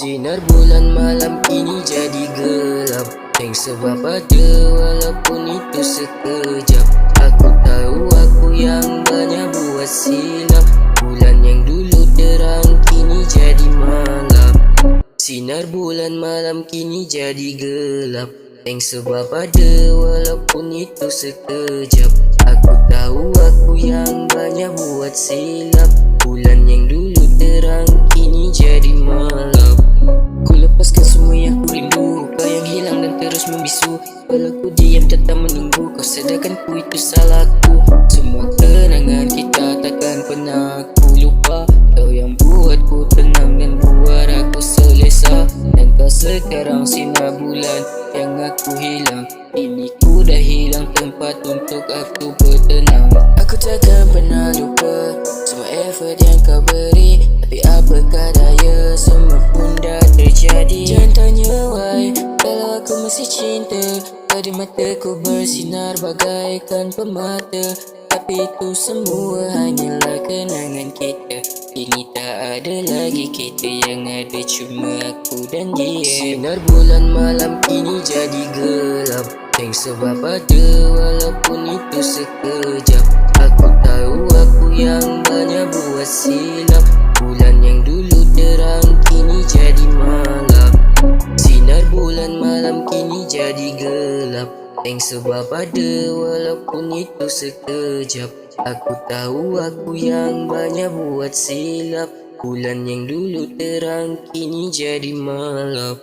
Sinar bulan malam kini jadi gelap. Thanks sebab ada walaupun itu sekejap. Aku tahu aku yang banyak buat silap. Bulan yang dulu terang kini jadi malam. Sinar bulan malam kini jadi gelap. Thanks sebab ada walaupun itu sekejap. Aku tahu aku yang banyak buat silap. Bulan yang dulu terang kini jadi malam. Ku lepaskan semua yang ku rindu, kau yang hilang dan terus membisu. Kalau ku diam tetap menunggu, kau sedarkan ku itu salahku. Semua kenangan kita takkan pernah ku lupa. Kau yang buat ku tenang dan buat aku selesa. Dan kau sekarang sinar bulan yang aku hilang. Ini ku dah hilang tempat untuk aku bertenang. Aku takkan pernah lupa semua effort yang kau beri. Tapi apakah daya, semua pun dah terjadi. Jangan tanya why, kalau aku masih cinta. Pada mataku bersinar bagaikan permata. Tapi itu semua hanyalah kenangan kita. Kini tak ada lagi kita, yang ada cuma aku dan dia. Sinar bulan malam kini jadi gelap. Thanks sebab ada walaupun itu sekejap. Aku tahu aku yang banyak buat silap. Bulan yang dulu terang kini jadi malam. Sinar bulan malam kini jadi gelap. Thanks sebab ada walaupun itu sekejap. Aku tahu aku yang banyak buat silap. Bulan yang dulu terang kini jadi malam.